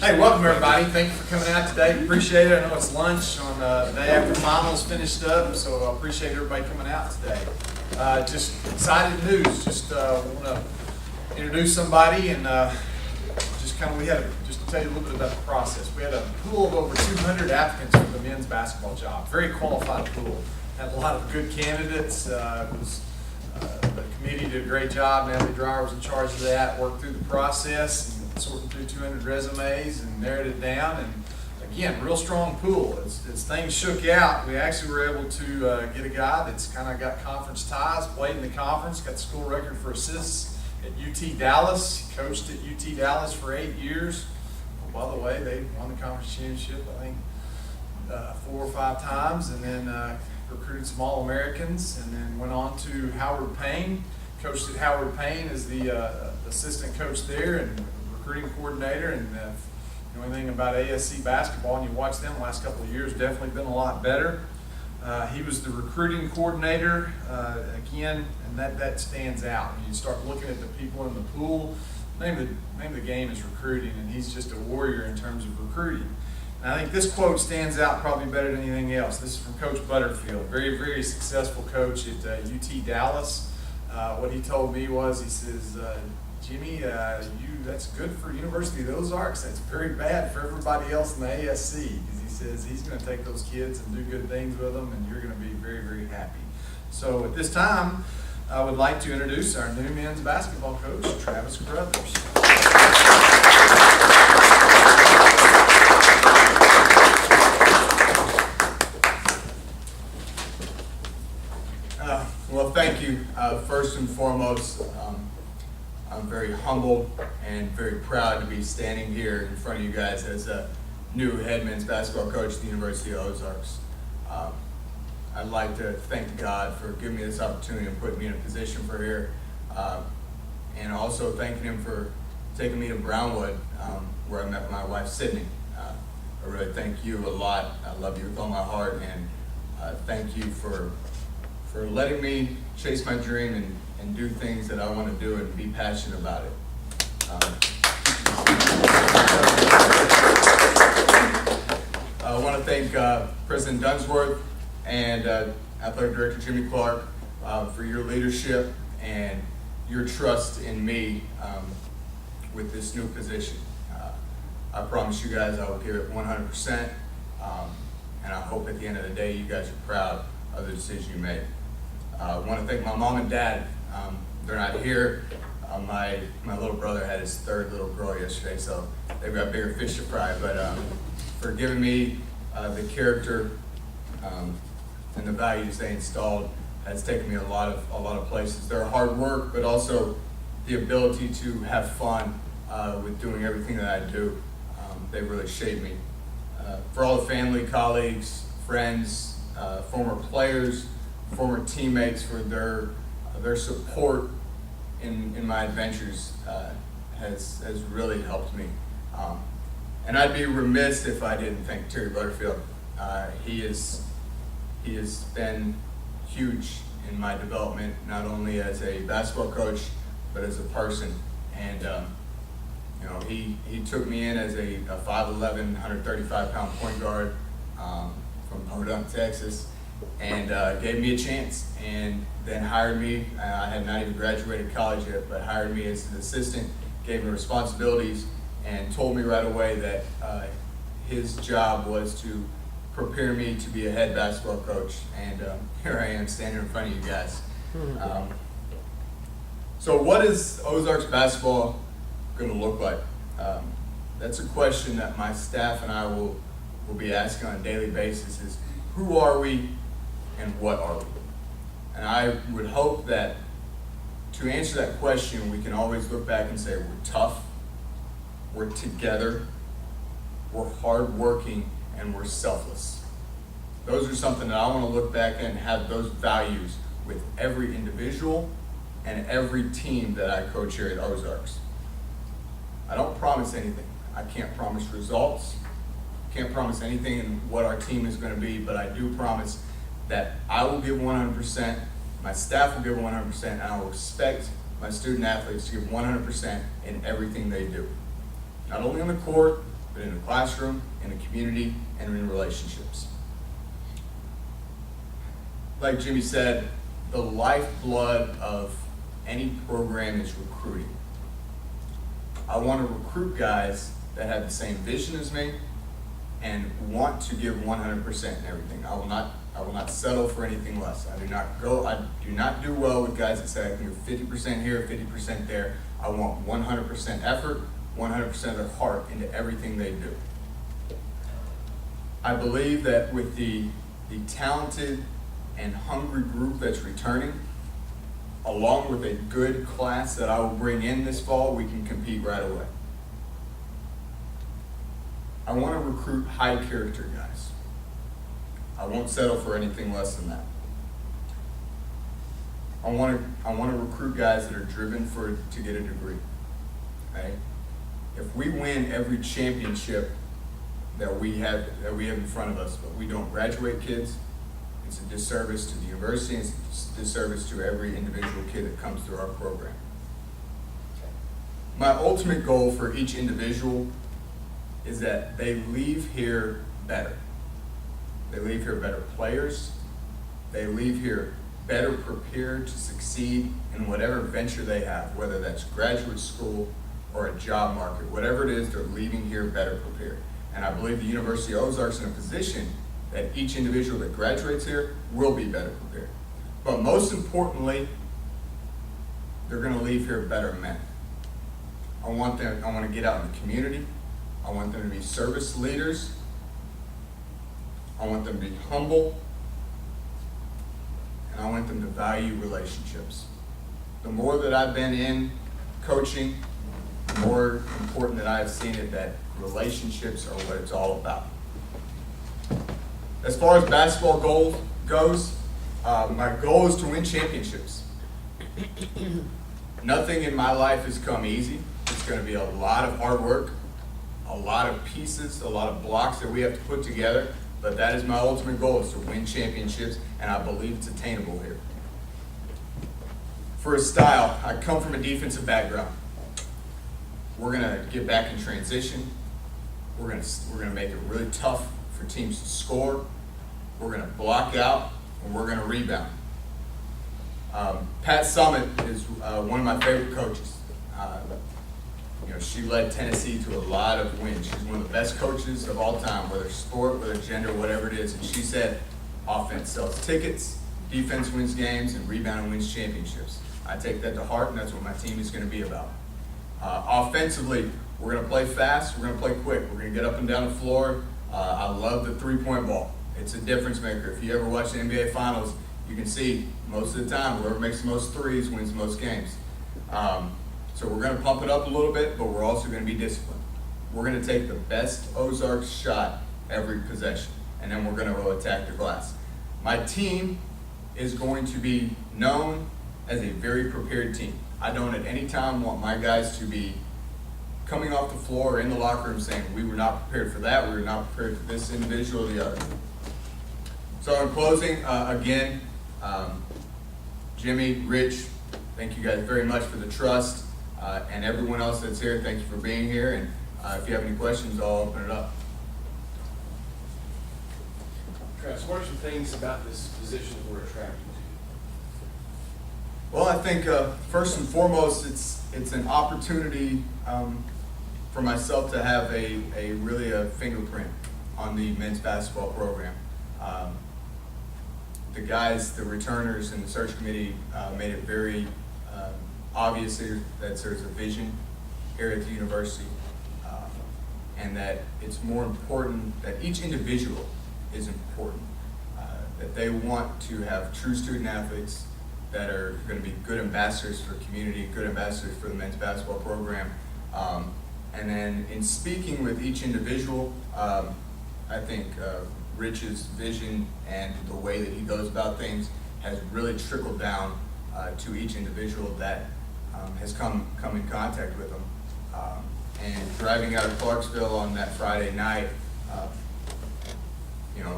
Hey, welcome everybody. Thank you for coming out today. Appreciate it. I know it's lunch on the day after finals finished up, so I appreciate everybody coming out today. Just excited news. Just want to introduce somebody and just kind of just to tell you a little bit about the process. We had a pool of over 200 applicants for the men's basketball job. Very qualified pool. Had a lot of good candidates. The committee did a great job. Natalie Dreyer was in charge of that. Worked through the process. Sorting through 200 resumes and narrowed it down, and again, real strong pool. As things shook out, we actually were able to get a guy that's kind of got conference ties, played in the conference, got the school record for assists at UT Dallas. He coached at UT Dallas for 8 years. By the way, they won the conference championship, I think, 4 or 5 times, and then recruited some All-Americans, and then went on to Howard Payne. Coached at Howard Payne as the assistant coach there and recruiting coordinator, and if you know anything about ASC basketball and you watch them the last couple of years, definitely been a lot better. He was the recruiting coordinator again, and that stands out. When you start looking at the people in the pool, name of the game is recruiting, and he's just a warrior in terms of recruiting. And I think this quote stands out probably better than anything else. This is from Coach Butterfield, very, very successful coach at UT Dallas. What he told me was, he says, Jimmy, that's good for University of the Ozarks. That's very bad for everybody else in the ASC. Because he says he's going to take those kids and do good things with them, and you're going to be very, very happy. So at this time, I would like to introduce our new men's basketball coach, Travis Carruthers. Well, thank you. First and foremost, I'm very humbled and very proud to be standing here in front of you guys as a new head men's basketball coach at the University of Ozarks. I'd like to thank God for giving me this opportunity and putting me in a position for here, and also thanking him for taking me to Brownwood, where I met my wife, Sydney. I really thank you a lot. I love you with all my heart, and thank you for letting me chase my dream and do things that I want to do and be passionate about it. I want to thank President Dunsworth and Athletic Director Jimmy Clark for your leadership and your trust in me with this new position. I promise you guys I will give it 100%, and I hope at the end of the day you guys are proud of the decision you made. I want to thank my mom and dad. They're not here. My little brother had his 3rd little girl yesterday, so they've got bigger fish to fry. But for giving me the character and the values they installed has taken me a lot of places. They're hard work, but also the ability to have fun with doing everything that I do. They really shaped me. For all the family, colleagues, friends, former players, former teammates, for their support in my adventures has really helped me. And I'd be remiss if I didn't thank Terry Butterfield. He has been huge in my development, not only as a basketball coach, but as a person. And you know, he took me in as a 5'11", 135-pound point guard from Podunk, Texas, and gave me a chance, and then hired me. I had not even graduated college yet, but hired me as an assistant, gave me responsibilities, and told me right away that his job was to prepare me to be a head basketball coach, and here I am standing in front of you guys. So what is Ozarks basketball going to look like? That's a question that my staff and I will be asking on a daily basis, is who are we and what are we? And I would hope that to answer that question, we can always look back and say we're tough, we're together, we're hardworking, and we're selfless. Those are something that I want to look back and have those values with every individual and every team that I coach here at Ozarks. I don't promise anything. I can't promise results. Can't promise anything in what our team is going to be, but I do promise that I will give 100%, my staff will give 100%, and I will expect my student athletes to give 100% in everything they do. Not only on the court, but in the classroom, in the community, and in relationships. Like Jimmy said, the lifeblood of any program is recruiting. I want to recruit guys that have the same vision as me and want to give 100% in everything. I will not settle for anything less. I do not do well with guys that say I can give 50% here, 50% there. I want 100% effort, 100% of their heart into everything they do. I believe that with the talented and hungry group that's returning, along with a good class that I will bring in this fall, we can compete right away. I want to recruit high character guys. I won't settle for anything less than that. I want to recruit guys that are driven to get a degree. Okay? If we win every championship that we have in front of us, but we don't graduate kids, it's a disservice to the university, and it's a disservice to every individual kid that comes through our program. My ultimate goal for each individual is that they leave here better. They leave here better players. They leave here better prepared to succeed in whatever venture they have, whether that's graduate school or a job market. Whatever it is, they're leaving here better prepared. And I believe the University of Ozarks is in a position that each individual that graduates here will be better prepared. But most importantly, they're going to leave here better men. I want to get out in the community. I want them to be service leaders. I want them to be humble. And I want them to value relationships. The more that I've been in coaching, the more important that I've seen it that relationships are what it's all about. As far as basketball goes, my goal is to win championships. Nothing in my life has come easy. It's going to be a lot of hard work, a lot of pieces, a lot of blocks that we have to put together, but that is my ultimate goal, is to win championships, and I believe it's attainable here. For a style, I come from a defensive background. We're going to get back in transition. We're going to make it really tough for teams to score. We're going to block out, and we're going to rebound. Pat Summitt is one of my favorite coaches. She led Tennessee to a lot of wins. She's one of the best coaches of all time, whether sport, whether gender, whatever it is. And she said, offense sells tickets, defense wins games, and rebounding wins championships. I take that to heart, and that's what my team is going to be about. Offensively, we're going to play fast, we're going to play quick, we're going to get up and down the floor. I love the three-point ball. It's a difference maker. If you ever watch the NBA Finals, you can see most of the time whoever makes the most threes wins the most games. So we're going to pump it up a little bit, but we're also going to be disciplined. We're going to take the best Ozarks shot every possession, and then we're going to attack the glass. My team is going to be known as a very prepared team. I don't at any time want my guys to be coming off the floor or in the locker room saying, we were not prepared for that, we were not prepared for this individual or the other. So in closing, again, Jimmy, Rich, thank you guys very much for the trust. And everyone else that's here, thank you for being here. And if you have any questions, I'll open it up. Travis, what are some things about this position that we're attracted to? Well, I think first and foremost, it's an opportunity for myself to have a really a fingerprint on the men's basketball program. The guys, the returners, and the search committee made it very obvious that there's a vision here at the university, and that it's more important that each individual is important, that they want to have true student athletes that are going to be good ambassadors for community, good ambassadors for the men's basketball program. And then in speaking with each individual, I think Rich's vision and the way that he goes about things has really trickled down to each individual that has come in contact with him. And driving out of Clarksville on that Friday night,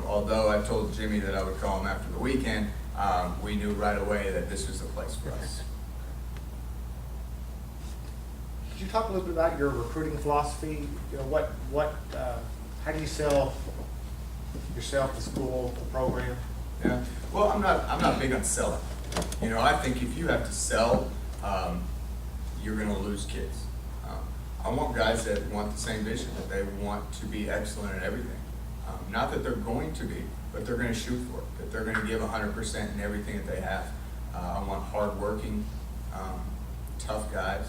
although I told Jimmy that I would call him after the weekend, we knew right away that this was the place for us. Could you talk a little bit about your recruiting philosophy? You know, how do you sell yourself, the school, the program? Yeah. Well, I'm not big on selling. You know, I think if you have to sell, you're going to lose kids. I want guys that want the same vision, that they want to be excellent at everything. Not that they're going to be, but they're going to shoot for it, that they're going to give 100% in everything that they have. I want hardworking, tough guys.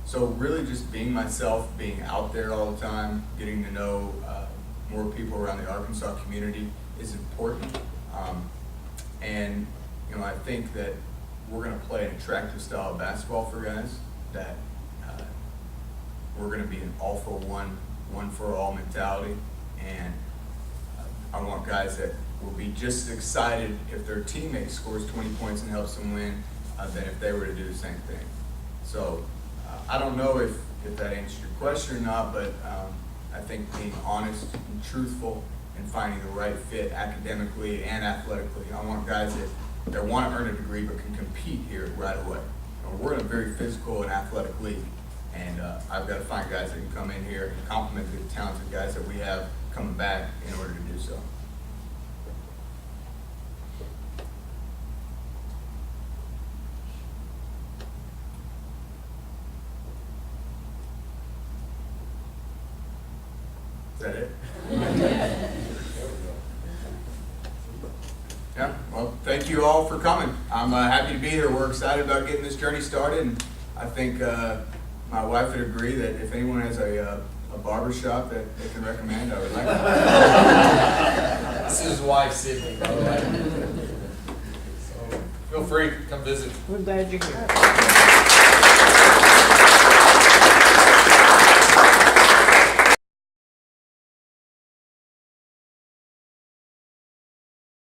So really just being myself, being out there all the time, getting to know more people around the Arkansas community is important. And you know, I think that we're going to play an attractive style of basketball for guys, that we're going to be an all for one, one for all mentality. And I want guys that will be just as excited if their teammate scores 20 points and helps them win than if they were to do the same thing. So I don't know if that answers your question or not, but I think being honest and truthful and finding the right fit academically and athletically. I want guys that want to earn a degree but can compete here right away. You know, we're in a very physical and athletic league, and I've got to find guys that can come in here and complement the talented guys that we have coming back in order to do so. Is that it? Yeah, well, thank you all for coming. I'm happy to be here. We're excited about getting this journey started, and I think my wife would agree that if anyone has a barber shop that they can recommend, I would like to. This is his wife, Sydney, by the way. So feel free to come visit. We're glad you're here.